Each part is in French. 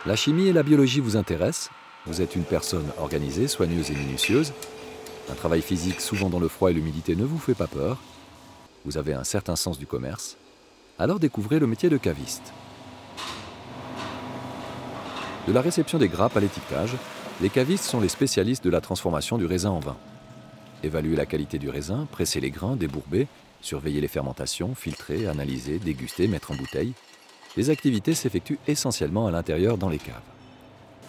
La chimie et la biologie vous intéressent? Vous êtes une personne organisée, soigneuse et minutieuse. Un travail physique souvent dans le froid et l'humidité ne vous fait pas peur. Vous avez un certain sens du commerce. Alors découvrez le métier de caviste. De la réception des grappes à l'étiquetage, les cavistes sont les spécialistes de la transformation du raisin en vin. Évaluer la qualité du raisin, presser les grains, débourber, surveiller les fermentations, filtrer, analyser, déguster, mettre en bouteille. Les activités s'effectuent essentiellement à l'intérieur dans les caves.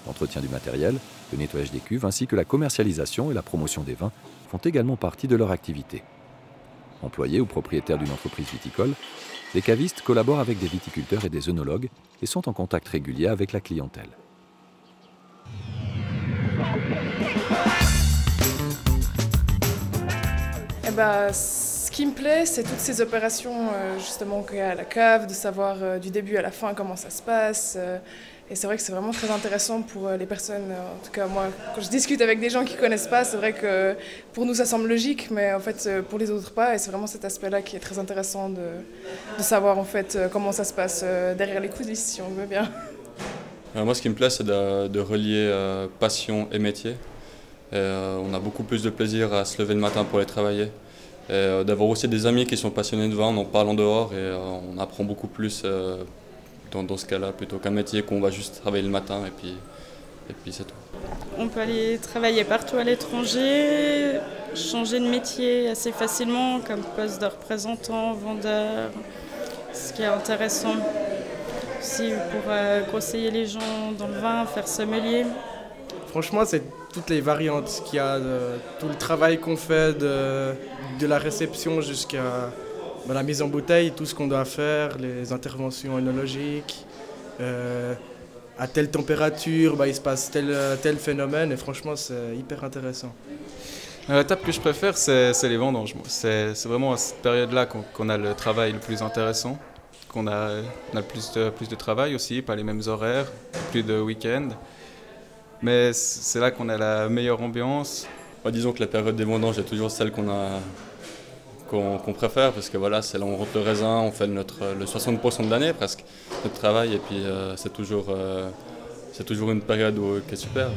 L'entretien du matériel, le nettoyage des cuves ainsi que la commercialisation et la promotion des vins font également partie de leur activité. Employés ou propriétaires d'une entreprise viticole, les cavistes collaborent avec des viticulteurs et des œnologues et sont en contact régulier avec la clientèle. Ce qui me plaît, c'est toutes ces opérations justement qu'il y a à la cave, de savoir du début à la fin comment ça se passe. Et c'est vrai que c'est vraiment très intéressant pour les personnes, en tout cas moi, quand je discute avec des gens qui ne connaissent pas, c'est vrai que pour nous ça semble logique, mais en fait pour les autres pas. Et c'est vraiment cet aspect-là qui est très intéressant de savoir en fait comment ça se passe derrière les coulisses, si on veut bien. Moi, ce qui me plaît, c'est de relier passion et métier. On a beaucoup plus de plaisir à se lever le matin pour aller travailler. D'avoir aussi des amis qui sont passionnés de vin, on en parle en dehors et on apprend beaucoup plus dans ce cas-là plutôt qu'un métier qu'on va juste travailler le matin et puis c'est tout. On peut aller travailler partout à l'étranger, changer de métier assez facilement comme poste de représentant, vendeur, ce qui est intéressant aussi pour conseiller les gens dans le vin, faire sommelier. Franchement, c'est toutes les variantes qu'il y a, tout le travail qu'on fait de la réception jusqu'à la mise en bouteille, tout ce qu'on doit faire, les interventions œnologiques, à telle température, il se passe tel phénomène et franchement c'est hyper intéressant. L'étape que je préfère, c'est les vendanges. C'est vraiment à cette période-là qu'on a le travail le plus intéressant, qu'on a le plus de travail aussi, pas les mêmes horaires, plus de week-ends. Mais c'est là qu'on a la meilleure ambiance. Disons que la période des vendanges est toujours celle qu'on préfère parce que voilà, c'est là où on rentre le raisin, on fait le 60% de l'année presque, notre travail, et puis c'est toujours une période qui est super.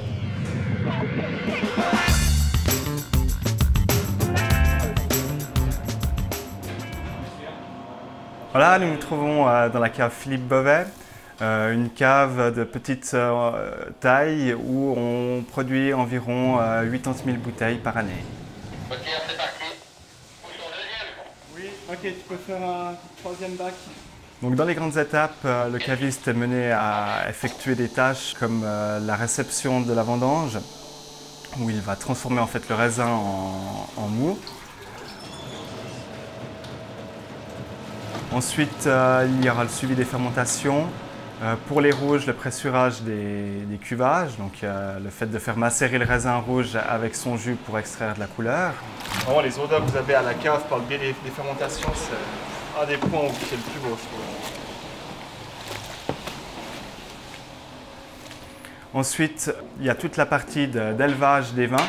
Voilà, nous nous trouvons dans la cave Philippe Beauvais. Une cave de petite taille où on produit environ 80 000 bouteilles par année. Ok, c'est parti. Pousse au deuxième. Oui, ok, tu peux faire un troisième bac. Donc dans les grandes étapes, le caviste est mené à effectuer des tâches comme la réception de la vendange, où il va transformer en fait le raisin en mou. Ensuite, il y aura le suivi des fermentations. Pour les rouges, le pressurage des cuvages, donc le fait de faire macérer le raisin rouge avec son jus pour extraire de la couleur. Vraiment, les odeurs que vous avez à la cave par le biais des fermentations, c'est un des points où c'est le plus beau, je trouve. Ensuite, il y a toute la partie d'élevage des vins,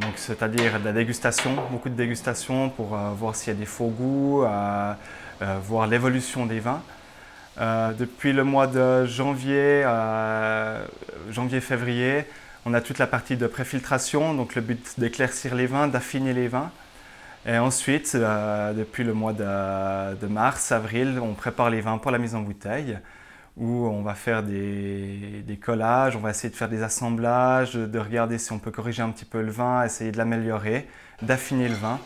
donc c'est-à-dire de la dégustation, beaucoup de dégustation pour voir s'il y a des faux goûts, voir l'évolution des vins. Depuis le mois de janvier-février, on a toute la partie de préfiltration, donc le but d'éclaircir les vins, d'affiner les vins. Et ensuite, depuis le mois de mars-avril, on prépare les vins pour la mise en bouteille, où on va faire des collages, on va essayer de faire des assemblages, de regarder si on peut corriger un petit peu le vin, essayer de l'améliorer, d'affiner le vin.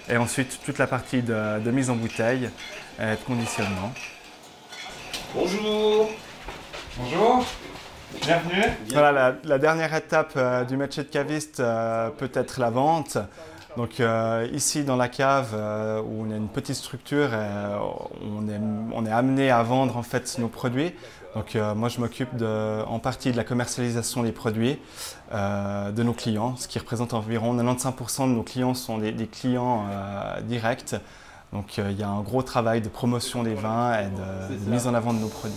Et ensuite, toute la partie de mise en bouteille et de conditionnement. Bonjour. Bonjour. Bienvenue. Voilà, la dernière étape du métier de caviste peut être la vente. Donc ici dans la cave où on a une petite structure, on est amené à vendre en fait nos produits. Donc moi je m'occupe en partie de la commercialisation des produits de nos clients, ce qui représente environ 95% de nos clients sont des clients directs. Donc il y a un gros travail de promotion des vins et de mise en avant de nos produits.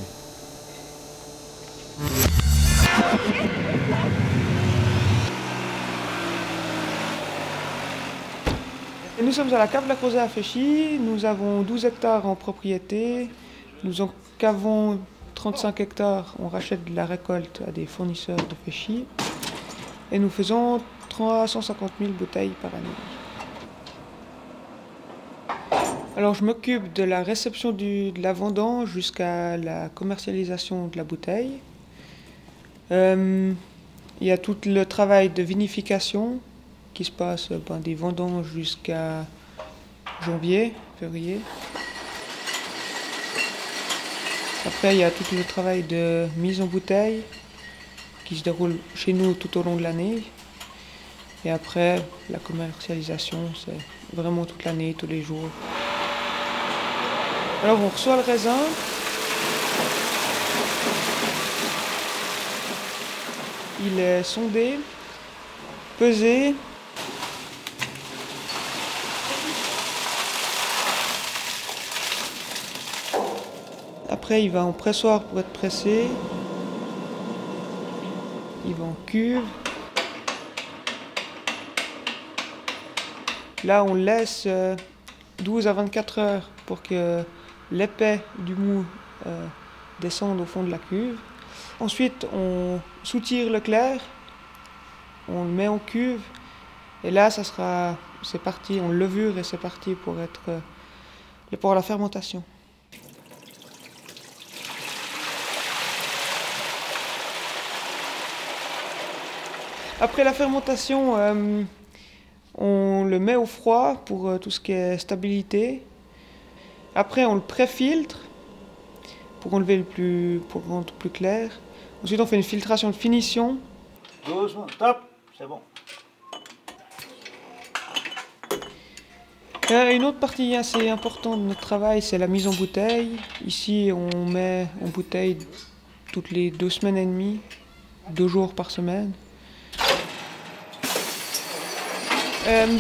Et nous sommes à la cave de la Crozet à Féchy. Nous avons 12 hectares en propriété. Nous en cavons 35 hectares, on rachète de la récolte à des fournisseurs de féchis et nous faisons 350 000 bouteilles par année. Alors je m'occupe de la réception de la vendange jusqu'à la commercialisation de la bouteille. Il y a tout le travail de vinification qui se passe des vendanges jusqu'à janvier, février. Après, il y a tout le travail de mise en bouteille qui se déroule chez nous tout au long de l'année. Et après, la commercialisation, c'est vraiment toute l'année, tous les jours. Alors, on reçoit le raisin. Il est sondé, pesé. Après, il va en pressoir pour être pressé. Il va en cuve. Là, on laisse 12 à 24 heures pour que l'épais du mou descende au fond de la cuve. Ensuite, on soutire le clair, on le met en cuve. Et là, c'est parti, on levure et c'est parti pour la fermentation. Après la fermentation, on le met au froid pour tout ce qui est stabilité. Après, on le préfiltre pour rendre plus clair. Ensuite, on fait une filtration de finition. Doucement, stop, c'est bon. Une autre partie assez importante de notre travail, c'est la mise en bouteille. Ici, on met en bouteille toutes les 2 semaines et demie, 2 jours par semaine.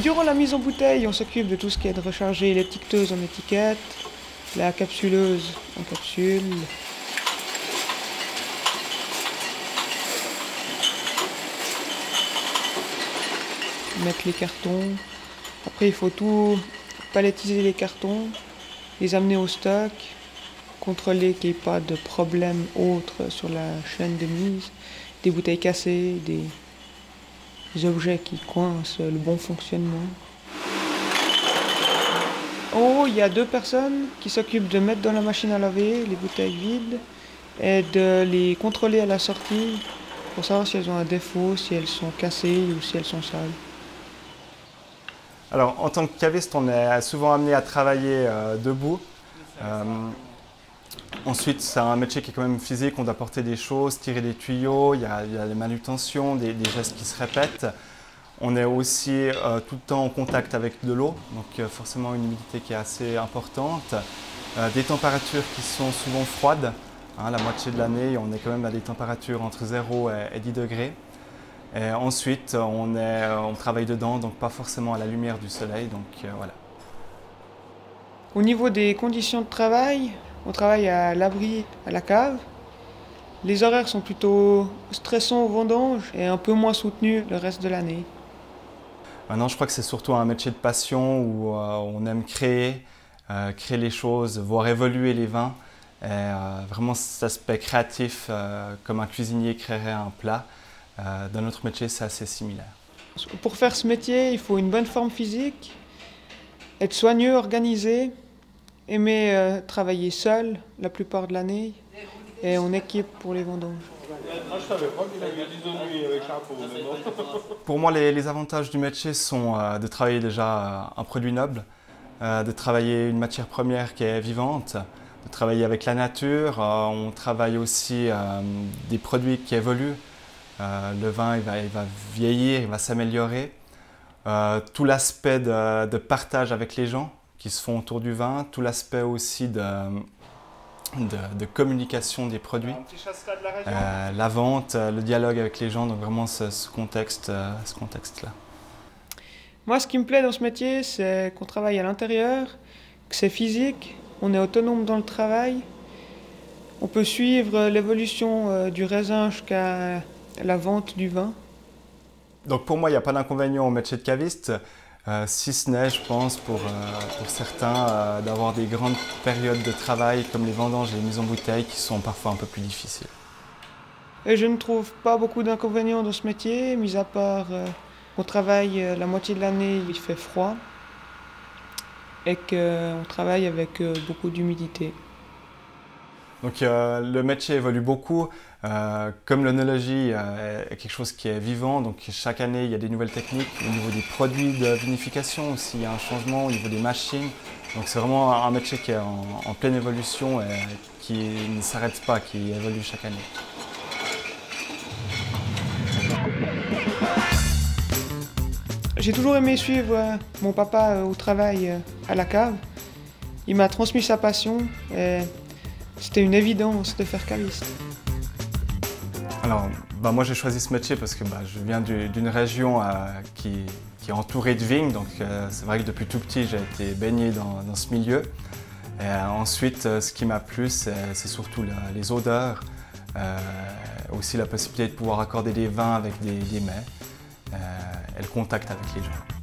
Durant la mise en bouteille, on s'occupe de tout ce qui est de recharger l'étiqueteuse en étiquette, la capsuleuse en capsule. Mettre les cartons. Après, il faut tout palettiser les cartons, les amener au stock, contrôler qu'il n'y ait pas de problème autre sur la chaîne de mise, des bouteilles cassées, des objets qui coincent le bon fonctionnement. En haut, il y a 2 personnes qui s'occupent de mettre dans la machine à laver les bouteilles vides et de les contrôler à la sortie pour savoir si elles ont un défaut, si elles sont cassées ou si elles sont sales. Alors, en tant que caviste, on est souvent amené à travailler debout. Ensuite, c'est un métier qui est quand même physique, on doit porter des choses, tirer des tuyaux, il y a les manutentions, des gestes qui se répètent. On est aussi tout le temps en contact avec de l'eau, donc forcément une humidité qui est assez importante. Des températures qui sont souvent froides, hein, la moitié de l'année, on est quand même à des températures entre 0 et 10 degrés. Et ensuite, on travaille dedans, donc pas forcément à la lumière du soleil, donc voilà. Au niveau des conditions de travail, on travaille à l'abri, à la cave. Les horaires sont plutôt stressants aux vendanges et un peu moins soutenus le reste de l'année. Maintenant, je crois que c'est surtout un métier de passion où on aime créer les choses, voir évoluer les vins. Et, vraiment cet aspect créatif, comme un cuisinier créerait un plat. Dans notre métier, c'est assez similaire. Pour faire ce métier, il faut une bonne forme physique, être soigneux, organisé, aimer travailler seul la plupart de l'année et en équipe pour les vendanges. Pour moi, les avantages du métier sont de travailler déjà un produit noble, de travailler une matière première qui est vivante, de travailler avec la nature. On travaille aussi des produits qui évoluent. Le vin il va vieillir, il va s'améliorer. Tout l'aspect de partage avec les gens qui se font autour du vin, tout l'aspect aussi de communication des produits, la vente, le dialogue avec les gens, donc vraiment ce contexte-là. Moi, ce qui me plaît dans ce métier, c'est qu'on travaille à l'intérieur, que c'est physique, on est autonome dans le travail, on peut suivre l'évolution du raisin jusqu'à la vente du vin. Donc pour moi, il n'y a pas d'inconvénient au métier de caviste. si ce n'est, je pense, pour certains, d'avoir des grandes périodes de travail comme les vendanges et les mises en bouteille qui sont parfois un peu plus difficiles. Et je ne trouve pas beaucoup d'inconvénients dans ce métier, mis à part qu'on travaille la moitié de l'année, il fait froid et qu'on travaille avec beaucoup d'humidité. Donc le métier évolue beaucoup, comme l'œnologie est quelque chose qui est vivant, donc chaque année il y a des nouvelles techniques. Au niveau des produits de vinification aussi, il y a un changement au niveau des machines. Donc c'est vraiment un métier qui est en pleine évolution et qui ne s'arrête pas, qui évolue chaque année. J'ai toujours aimé suivre mon papa au travail à la cave. Il m'a transmis sa passion et c'était une évidence de faire caviste. Alors, moi j'ai choisi ce métier parce que je viens d'une région qui est entourée de vignes, donc c'est vrai que depuis tout petit j'ai été baigné dans ce milieu. Et ensuite, ce qui m'a plu, c'est surtout les odeurs, aussi la possibilité de pouvoir accorder des vins avec des mets et le contact avec les gens.